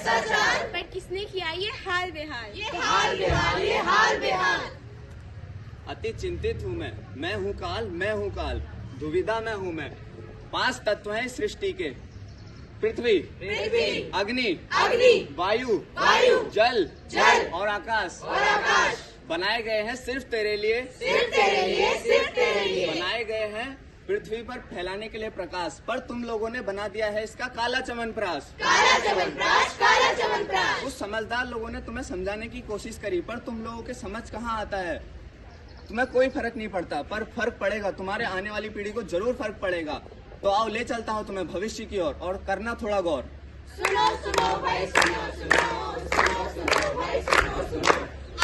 जैसा चांद, पर किसने किया ये हाल बेहाल, ये हाल बेहाल, ये हाल बेहाल। अति चिंतित हूँ मैं हूँ काल, मैं हूँ काल, दुविधा में हूँ मैं। 5 तत्व हैं सृष्टि के, पृथ्वी, अग्नि, वायु, जल, और आकाश, बनाए गए हैं सिर्फ तेरे लिए, बनाए गए हैं पृथ्वी पर फैलाने के लिए प्रकाश, पर तुम लोगों ने बना दिया है इसका काला च्यवनप्राश। कुछ समझदार लोगों ने तुम्हें समझाने की कोशिश करी, पर तुम लोगों के समझ कहाँ आता है। तुम्हें कोई फर्क नहीं पड़ता, पर फर्क पड़ेगा, तुम्हारे आने वाली पीढ़ी को जरूर फर्क पड़ेगा। तो आओ ले चलता हूँ तुम्हें भविष्य की ओर, और करना थोड़ा गौर। सुनो सुनो भाई सुनो सुनो सुनो सुनो भाई सुनो सुनो,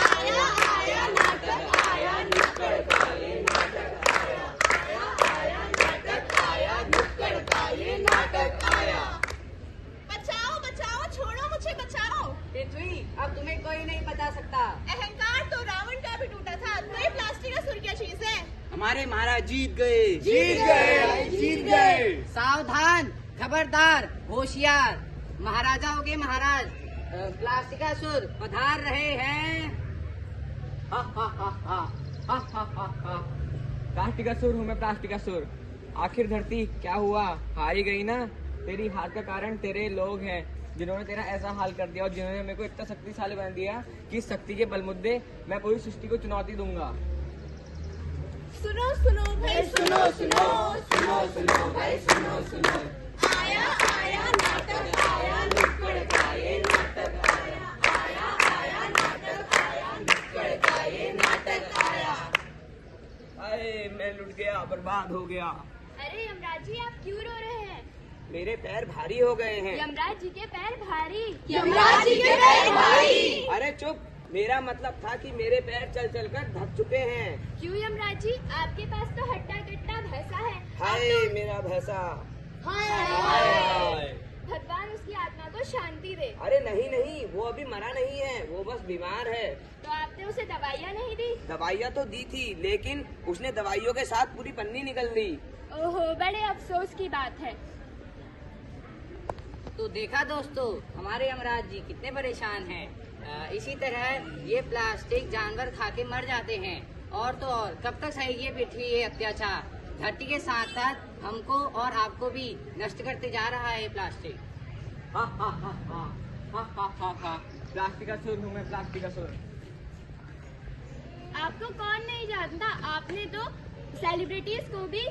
आया आया नाटक आया, नुक्कड़ का ये नाटक आया, आया नाटक आया, नुक्कड़ का ये नाटक आया। बचाओ बचाओ, छोड़ो मुझे बचाओ। पृथ्वी, अब तुम्हें कोई नहीं बता सकता। अहंकार तो रावण का भी टूटा था, तो ये प्लास्टिक असुर क्या चीज है। हमारे महाराज जीत गए, जीत गए। सावधान, खबरदार, होशियार, महाराजा हो गए महाराज। प्लास्टिकासुर पधार रहे हैं। प्लास्टिकासुर हूँ मैं, प्लास्टिकासुर। आखिर धरती क्या हुआ, हारी गई ना। तेरी हार का कारण तेरे लोग हैं, जिन्होंने तेरा ऐसा हाल कर दिया और जिन्होंने मेरे को इतना शक्तिशाली बना दिया कि इस शक्ति के बलमुद्दे मैं पूरी सृष्टि को चुनौती दूंगा। सुनो सुनो भाई सुनो सुनो सुनो सुनो भाई सुनो सुनो, आया आया नाटक आया, नुक्कड़ का ये नाटक आया, आया आया नाटक आया, नुक्कड़ का ये नाटक आया। अरे मैं लुट गया, बर्बाद हो गया। अरे यमराज जी, आप क्यों रो रहे हैं। मेरे पैर भारी हो गए हैं। यमराज जी के पैर भारी, यमराज जी के पैर भारी। अरे चुप, मेरा मतलब था कि मेरे पैर चल चल कर थक चुके हैं। क्यों यमराज जी, आपके पास तो हट्टा कट्टा भैंसा है। हाय मेरा भैंसा। हाय। भगवान उसकी आत्मा को शांति दे। अरे नहीं नहीं, वो अभी मरा नहीं है, वो बस बीमार है। तो आपने उसे दवाइयाँ नहीं दी। दवाइयाँ तो दी थी, लेकिन उसने दवाइयों के साथ पूरी पन्नी निकल दी। ओहो, बड़े अफसोस की बात है। तो देखा दोस्तों, हमारे यमराज जी कितने परेशान हैं। इसी तरह ये प्लास्टिक जानवर खा के मर जाते हैं। और तो और कब तक सहेगी पृथ्वी ये अत्याचार। धरती के साथ साथ हमको और आपको भी नष्ट करते जा रहा है ये प्लास्टिक। प्लास्टिकासुर हूँ मैं, प्लास्टिकासुर। आपको कौन नहीं जानता, आपने तो सेलिब्रिटीज को भी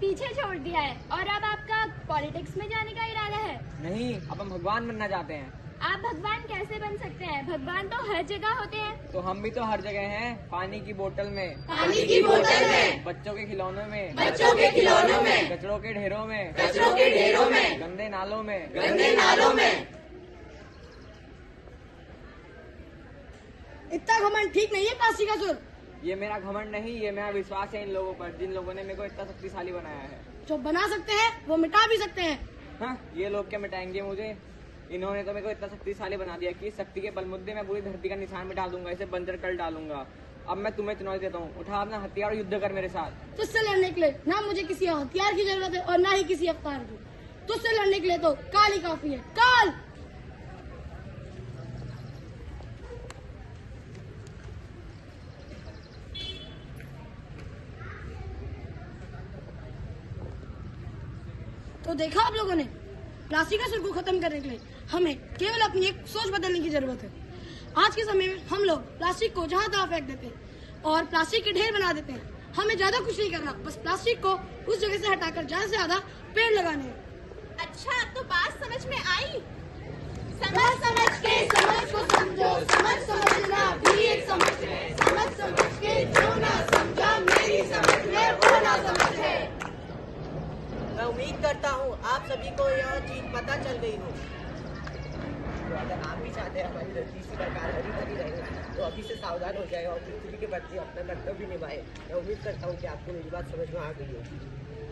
पीछे छोड़ दिया है। और अब आपका पॉलिटिक्स में जाने का इरादा है। नहीं, अब हम भगवान बनना चाहते हैं। आप भगवान कैसे बन सकते हैं, भगवान तो हर जगह होते हैं। तो हम भी तो हर जगह हैं, पानी की बोतल में, पानी की बोतल में, बच्चों के खिलौनों में, बच्चों के खिलौनों में, कचड़ों के ढेरों में, कचरों के ढेरों में, गंदे नालों में, गंदे नालों में। इतना घमंड ठीक नहीं है प्लास्टिकासुर। ये मेरा घमंड नहीं, ये मेरा विश्वास है इन लोगों पर, जिन लोगों ने मेरे को इतना शक्तिशाली बनाया है। जो बना सकते हैं वो मिटा भी सकते हैं। हाँ, ये लोग क्या मिटाएंगे मुझे। इन्होंने तो मेरे को इतना शक्तिशाली बना दिया कि इस शक्ति के बलमुद्दे मैं पूरी धरती का निशान मिटा दूंगा, इसे बंजर कर डालूंगा। अब मैं तुम्हें चुनौती देता हूँ, उठा अपना हथियार और युद्ध कर मेरे साथ। तुझसे लड़ने के लिए ना मुझे किसी हथियार की जरूरत है और ना ही किसी अवतार की। तुझसे लड़ने के लिए तो काल ही काफी है। काल। तो देखा आप लोगों ने, प्लास्टिकासुर को खत्म करने के लिए हमें केवल अपनी एक सोच बदलने की जरूरत है। आज के समय में हम लोग प्लास्टिक को जहाँ तहाँ फेंक देते हैं और प्लास्टिक के ढेर बना देते हैं। हमें ज्यादा कुछ नहीं करना, बस प्लास्टिक को उस जगह से हटाकर ज्यादा से ज्यादा पेड़ लगाने हैं। अच्छा, तो बात समझ में आई। समझ समझ के समझ को समझो, समझ समझना भी एक समझ है। समझ समझ के जो ना समझा मेरी समझ में वो ना समझ है। मैं उम्मीद करता हूँ आप सभी को यह चीज पता चल गई हो। तो अगर आप भी चाहते हैं हमारी धरती इसी प्रकार हरी भरी रहे, तो अभी से सावधान हो जाए और पृथ्वी के प्रति अपना कर्तव्य निभाए। मैं उम्मीद करता हूँ कि आपको मेरी बात समझ में आ गई होगी।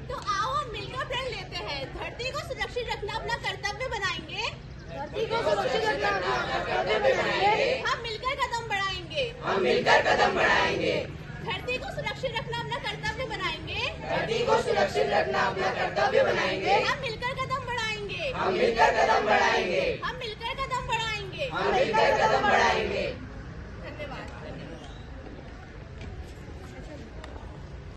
तो आओ हम मिलकर प्रण लेते हैं, धरती को सुरक्षित रखना अपना कर्तव्य बनाएंगे। धरती को सुरक्षित रखना अपना कर्तव्य बनाएंगे। हम मिलकर कदम बढ़ाएंगे। हम मिलकर कदम बढ़ाएंगे। धरती को सुरक्षित रखना अपना कर्तव्य बनाएंगे। धरती को सुरक्षित रखना अपना कर्तव्य बनाएंगे। हम मिलकर कदम बढ़ाएंगे। हम मिलकर कदम बढ़ाएंगे। हम मिलकर कदम हम मिलकर कदम बढ़ाएंगे।